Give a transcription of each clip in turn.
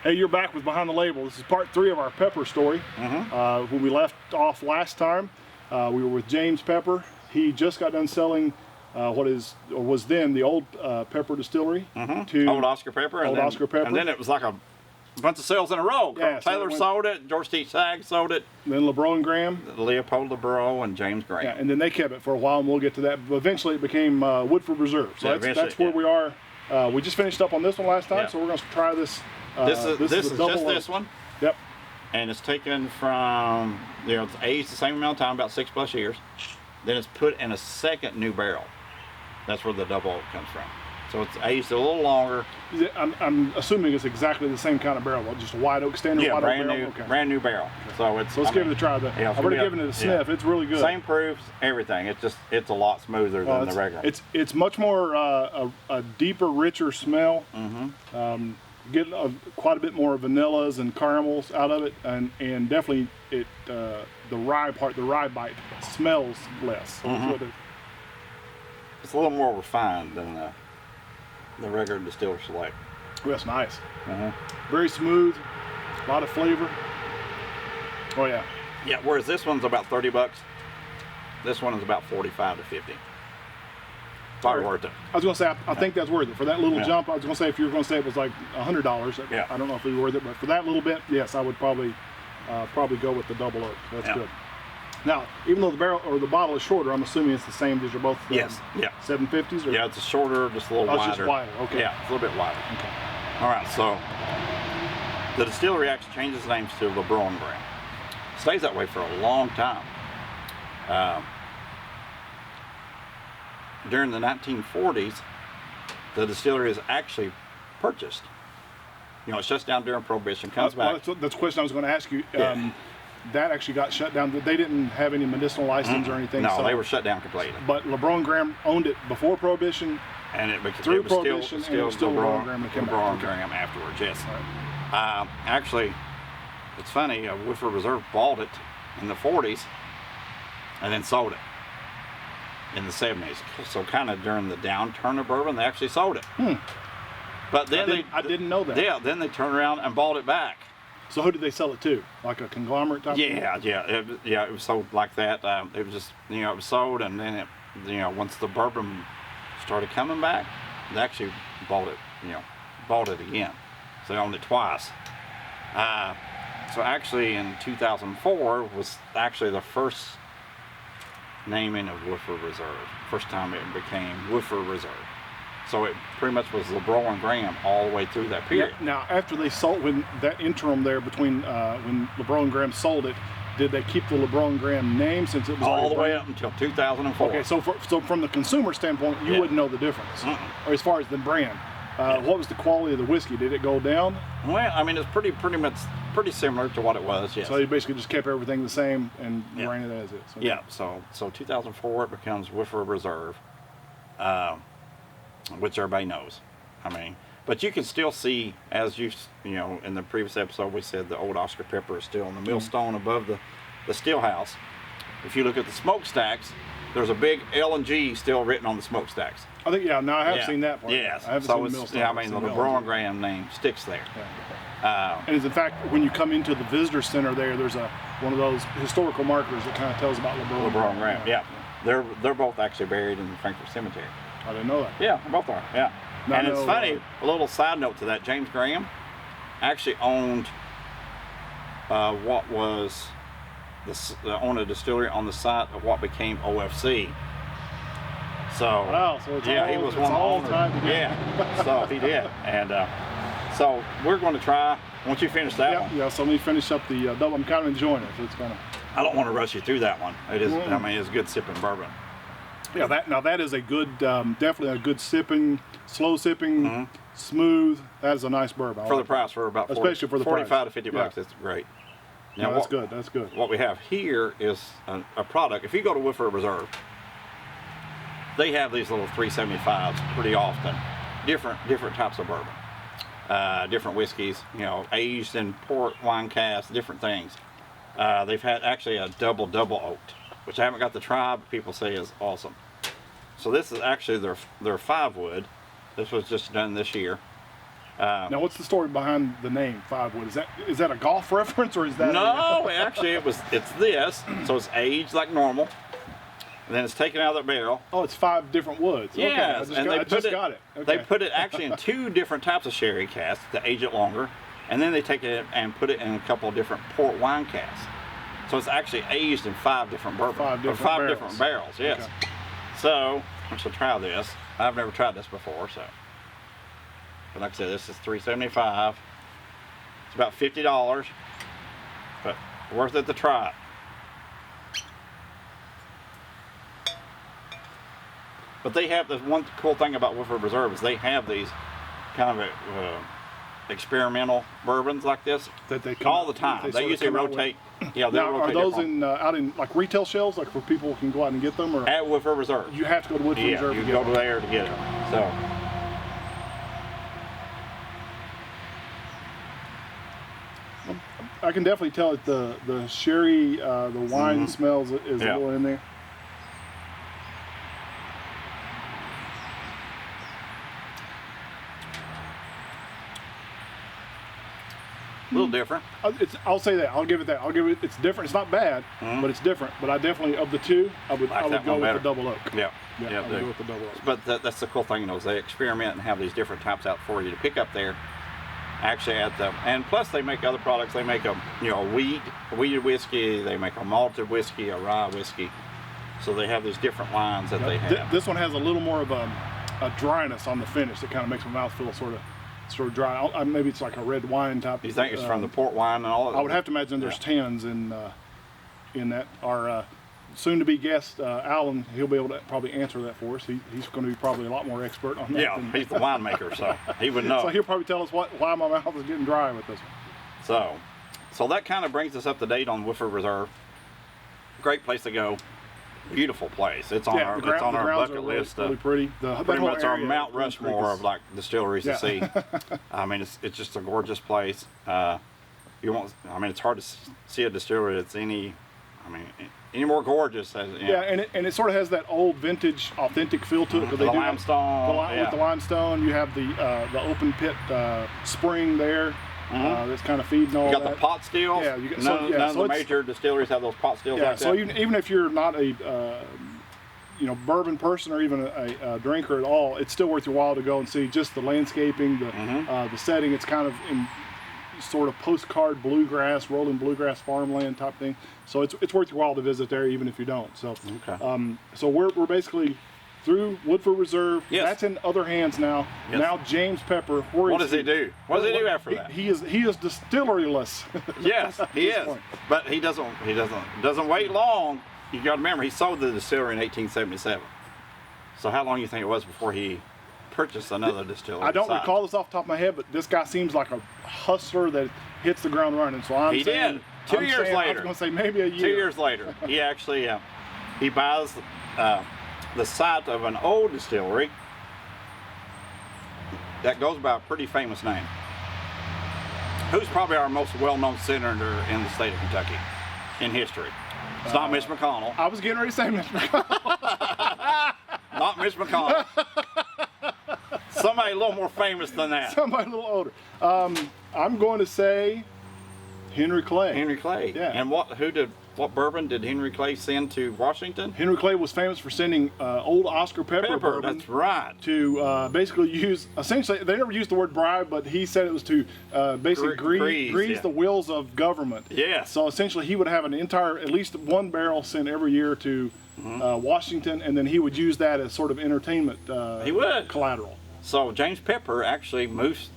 Hey, you're back with Behind the Label. This is part 3 of our pepper story. When we left off last time, we were with James Pepper. He just got done selling what was then the old Pepper Distillery to Old Oscar Pepper. And then it was like a bunch of sales in a row. Yeah, Taylor sold it, George T. Sag sold it. Then LeBron and Graham. Leopold LeBreau and James Graham. Yeah, and then they kept it for a while, and we'll get to that. But eventually it became Woodford Reserve. So that's where we are. We just finished up on this one last time, so we're going to try this. This is just this one. Yep. And it's taken from, it's aged the same amount of time, about 6+ years. Then it's put in a second new barrel. That's where the double oak comes from. So it's aged a little longer. I'm assuming it's exactly the same kind of barrel, just a white oak, standard white oak barrel? Yeah, brand new barrel. Okay. So let's give it a try. I've already given it a sniff. It's really good. Same proofs, everything. It's a lot smoother than the regular. It's much more a deeper, richer smell. Get quite a bit more vanillas and caramels out of it, and definitely the rye bite smells less. It's a little more refined than the regular Distiller Select. Oh, that's nice. Very smooth, a lot of flavor. Oh yeah. Yeah, whereas this one's about $30. This one is about 45 to 50. Probably worth it. I was going to say, I think that's worth it. For that little jump, I was going to say, if you were going to say it was like $100, I don't know if it was worth it, but for that little bit, yes, I would probably go with the double oak. That's good. Now, even though the barrel or the bottle is shorter, I'm assuming it's the same as you're both 750s? Or? Yeah, it's a shorter, just a little wider. It's just wider, okay. Yeah, it's a little bit wider. Okay. All right, so the distillery actually changes names to LeBreau and Graham. Stays that way for a long time. During the 1940s, the distillery is actually purchased. It shuts down during Prohibition, comes back. That's the question I was going to ask you. That actually got shut down. They didn't have any medicinal license or anything. No, they were shut down completely. But LeBron and Graham owned it before Prohibition. And it was still LeBron and Graham afterwards, yes. Right. Actually, it's funny, Woodford Reserve bought it in the 40s and then sold it in the 70s. So kind of during the downturn of bourbon, they actually sold it. But then I didn't know that. Yeah, then they turned around and bought it back. So who did they sell it to? Like a conglomerate type? It was sold like that. It was just, it was sold, and then once the bourbon started coming back, they actually bought it again. So they owned it twice. So actually in 2004 was actually the first naming of Woodford Reserve. First time it became Woodford Reserve. So it pretty much was LeBreau and Graham all the way through that period. Yeah, now, after they sold, when that interim there between when LeBreau and Graham sold it, did they keep the LeBreau and Graham name since it was all the way up until 2004? Okay, so from the consumer standpoint, you wouldn't know the difference, or as far as the brand. What was the quality of the whiskey? Did it go down? Well, I mean, it's pretty similar to what it was. Yes. So they basically just kept everything the same and ran it as is. Okay. Yeah. So 2004 it becomes Woodford Reserve. Which everybody knows. I mean, but you can still see, as in the previous episode we said the old Oscar Pepper is still in the millstone above the still house. If you look at the smokestacks, there's a big L&G still written on the smokestacks. I think, now I have seen that part. Yes. I haven't seen the millstone. the LeBreau and Graham name sticks there. Yeah. And in fact, when you come into the visitor center there's one of those historical markers that kind of tells about LeBreau and Graham. Yeah. They're both actually buried in the Frankfurt Cemetery. I didn't know that. Yeah, both are. Yeah. And it's funny, a little side note to that, James Graham actually owned what was owned a distillery on the site of what became OFC. So, he was one of the owners. Yeah, so he did. And so we're going to try, once you finish that one. Yeah, so let me finish up the double. I'm kind of enjoying it. So it's kind of. I don't want to rush you through that one. It is, I mean, it's good sipping bourbon. Yeah, that is a good, definitely a good sipping, slow sipping, smooth. That is a nice bourbon. For the price, for about especially for the 45 to $50, it's great. Now, that's good. That's good. What we have here is a product. If you go to Woodford Reserve, they have these little 375s pretty often. Different types of bourbon, different whiskeys. Aged in port, wine casks, different things. They've had actually a double oaked, which I haven't got to try, but people say is awesome. So this is actually their 5 wood. This was just done this year. Now, what's the story behind the name Five Wood? Is that a golf reference, or is that? No, actually, it's this. So it's aged like normal, and then it's taken out of the barrel. Oh, it's 5 different woods. Yes, okay, I just got it. Okay. They put it actually in 2 different types of sherry casks to age it longer, and then they take it and put it in a couple of different port wine casks. So it's actually aged in 5 different bourbons. 5 different barrels. Yes. Okay. So I shall try this. I've never tried this before, so. But like I said, this is $3.75. It's about $50, but worth it to try it. But they have this one cool thing about Woodford Reserve is they have these kind of experimental bourbons like this that they all the time. They usually rotate. Yeah, they rotate. Are those out in like retail shelves, like where people can go out and get them, or at Woodford Reserve? You have to go to Woodford Reserve. You go to there to get it. So. I can definitely tell that the sherry, the wine smells is a little in there. A little different. I'll say that. I'll give it that. It's different. It's not bad, but it's different. But I definitely, of the 2, I would go with the double oak. Yeah, I would go with the double oak. But that's the cool thing, is they experiment and have these different types out for you to pick up there. Actually, and plus they make other products. They make a weeded whiskey. They make a malted whiskey, a rye whiskey. So they have these different lines that they have. This one has a little more of a dryness on the finish that kind of makes my mouth feel sort of dry. Maybe it's like a red wine type. You think it's from the port wine and all of that? I would have to imagine there's tannins in that. Our soon-to-be guest, Alan, he'll be able to probably answer that for us. He's going to be probably a lot more expert on that. Yeah, he's the winemaker, so he would know. So he'll probably tell us why my mouth is getting dry with this one. So that kind of brings us up to date on Woodford Reserve. Great place to go. Beautiful place. It's on our bucket list. Really pretty. Pretty much our Mount Rushmore of like distilleries to see. I mean, it's just a gorgeous place. It's hard to see a distillery that's any more gorgeous. And it sort of has that old vintage, authentic feel to it. The limestone. With the limestone, you have the open pit spring there. That's kind of feeding all that. You got the pot still. Yeah, none of the major distilleries have those pot stills like that. So even if you're not a bourbon person or even a drinker at all, it's still worth your while to go and see just the landscaping, the setting. It's kind of in sort of postcard bluegrass, rolling bluegrass farmland type thing. So it's worth your while to visit there, even if you don't. So so we're basically through Woodford Reserve. Yes. That's in other hands now. Yes. Now James Pepper. What does he do? What does he do after that? He is distillery-less. Yes, he is. But he doesn't wait long. You got to remember, he sold the distillery in 1877. So how long do you think it was before he purchased another distillery? I don't recall this off the top of my head, but this guy seems like a hustler that hits the ground running. So I'm saying, did. 2 years later. I was going to say maybe a year. 2 years later, he actually he buys the site of an old distillery that goes by a pretty famous name. Who's probably our most well-known senator in the state of Kentucky in history? It's not Mitch McConnell. I was getting ready to say Mitch McConnell. Not Mitch McConnell. Somebody a little more famous than that. Somebody a little older. I'm going to say Henry Clay. Henry Clay. Yeah. And what bourbon did Henry Clay send to Washington? Henry Clay was famous for sending old Oscar Pepper bourbon. That's right. To basically use, essentially, they never used the word bribe, but he said it was to basically grease the wheels of government. Yes. So essentially, he would have at least one barrel sent every year to Washington, and then he would use that as sort of entertainment collateral. So James Pepper actually moves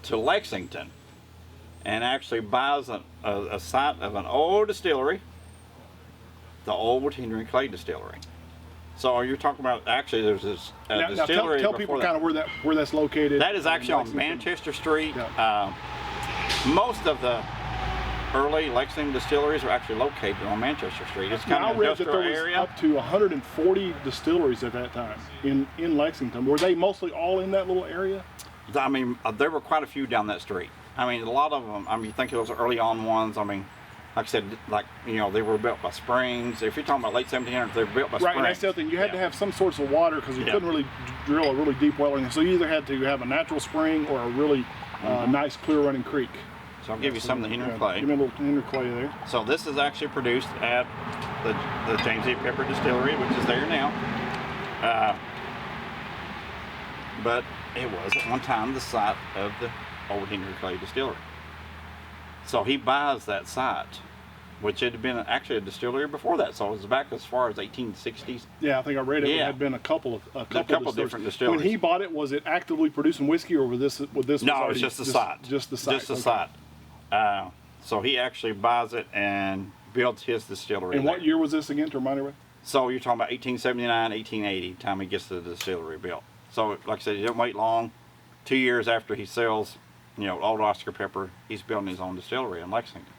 to Lexington and actually buys a site of an old distillery, the old Henry Clay distillery. So you're talking about, actually there's this distillery. Now tell people kind of where that's located. That is actually on Manchester Street. Yeah. Most of the early Lexington distilleries are actually located on Manchester Street. It's kind of an industrial area. Up to 140 distilleries at that time in Lexington. Were they mostly all in that little area? I mean, there were quite a few down that street. I mean, a lot of them, you think those early on ones, like I said, like, you know, they were built by springs. If you're talking about late 1700s, they were built by springs. Right, and that's the other thing. You had to have some sorts of water because you Yeah. couldn't really drill a really deep well. So you either had to have a natural spring or a really nice, clear running creek. So I'll give you some of the Henry Yeah, clay. Give me a little Henry clay there. So this is actually produced at the James E. Pepper Distillery, which is there now. But it was at one time the site of the old Henry Clay Distillery. So he buys that site, which had been actually a distillery before that. So it was back as far as 1860s. Yeah, I think I read it. Yeah. It had been a couple of different distilleries. When he bought it, was it actively producing whiskey, or was this? No, it was just the site. Just the site. Just the okay. site. So he actually buys it and builds his distillery. And what year was this again? To remind everybody. So you're talking about 1879, 1880, time he gets the distillery built. So like I said, he didn't wait long. 2 years after he sells, you know, old Oscar Pepper, he's building his own distillery in Lexington.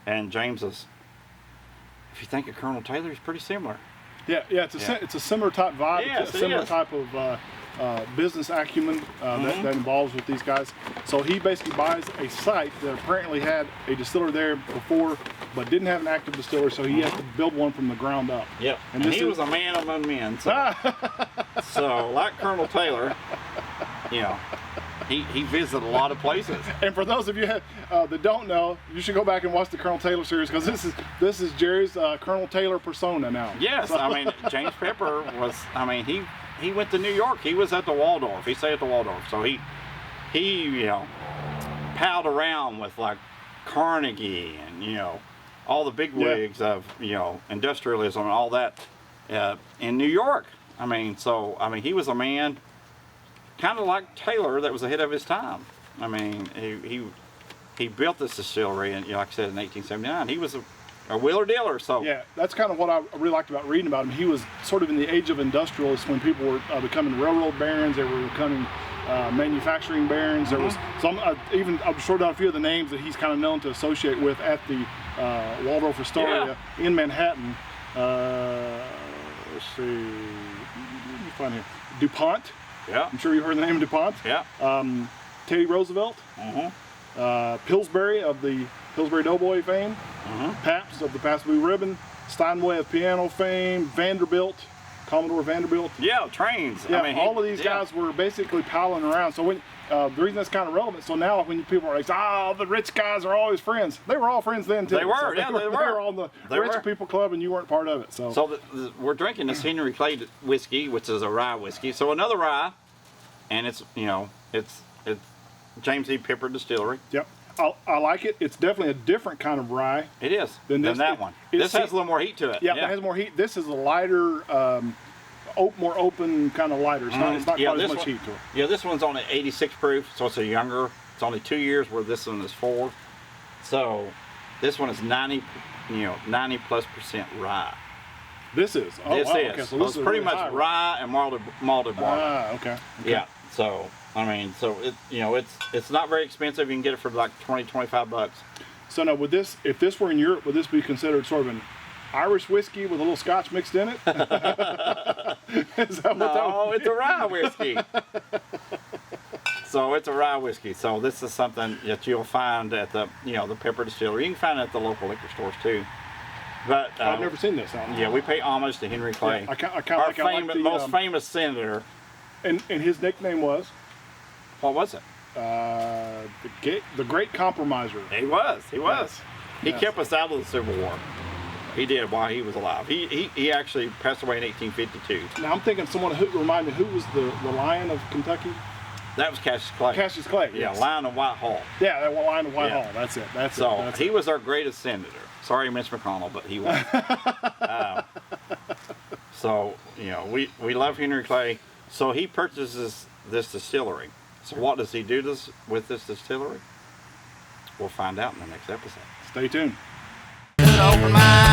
And James is, if you think of Colonel Taylor, he's pretty similar. Yeah, it's a similar type vibe. Yes, it's a similar type of business acumen that involves with these guys. So he basically buys a site that apparently had a distiller there before, but didn't have an active distiller, so he has to build one from the ground up. Yep. And he was a man among men. So, so like Colonel Taylor, you know, he visited a lot of places. And for those of you that don't know, you should go back and watch the Colonel Taylor series, because this is Jerry's Colonel Taylor persona now. Yes, So. I mean, James Pepper was, I mean, he went to New York. He was at the Waldorf. He stayed at the Waldorf. So he you know, palled around with like Carnegie and, you know, all the big wigs of, you know, industrialism and all that in New York. I mean, so, I mean, he was a man kind of like Taylor that was ahead of his time. I mean, he built this distillery, and, you know, like I said, in 1879. He was a wheeler dealer, so. Yeah, that's kind of what I really liked about reading about him. He was sort of in the age of industrialists when people were becoming railroad barons, they were becoming manufacturing barons. There was some, I've short down a few of the names that he's kind of known to associate with at the Waldorf Astoria in Manhattan. Let's see, let me find here. DuPont. Yeah. I'm sure you heard the name DuPont. Yeah. Teddy Roosevelt. Pillsbury of the Pillsbury Doughboy fame. Pabst of the Pabst Blue Ribbon. Steinway of piano fame. Vanderbilt. Commodore Vanderbilt. Yeah, trains. Yeah, I mean, all of these guys were basically piling around. So when the reason that's kind of relevant, so now when people are like, the rich guys are always friends. They were all friends then too. They were, so they were. They were on the rich people club, and you weren't part of it. So we're drinking this Henry Clay whiskey, which is a rye whiskey. So another rye, and it's, you know, it's James E. Pepper Distillery. Yep. I like it. It's definitely a different kind of rye. It is than that one. This has a little more heat to it. Yeah, it has more heat. This is a lighter, more open kind of lighter. It's not quite as much heat to it. Yeah, this one's only 86 proof, so it's a younger. It's only 2 years, where this one is 4. So this one is 90+% rye. This is. Oh, this wow. is. Okay, so it's pretty really much rye and malted barley. Okay. Yeah. So I mean, so it, you know, it's not very expensive. You can get it for like $20-25. So now, if this were in Europe, would this be considered sort of an Irish whiskey with a little Scotch mixed in it? Is that no, it's a rye whiskey. So it's a rye whiskey. So this is something that you'll find at the Pepper Distillery. You can find it at the local liquor stores too. But I've never seen this. Yeah, we pay homage to Henry Clay. Yeah, I kind of like the most famous senator. And his nickname was? What was it? The Great Compromiser. He was. Yes. He kept us out of the Civil War. He did while he was alive. He actually passed away in 1852. Now I'm thinking remind me, who was the Lion of Kentucky? That was Cassius Clay. Cassius Clay. Yeah, yes. Lion of Whitehall. Yeah, that Lion of Whitehall. That's it. So he was our greatest senator. Sorry, Mitch McConnell, but he was. So you know, we love Henry Clay. So he purchases this distillery. So what does he do with this distillery? We'll find out in the next episode. Stay tuned. Open my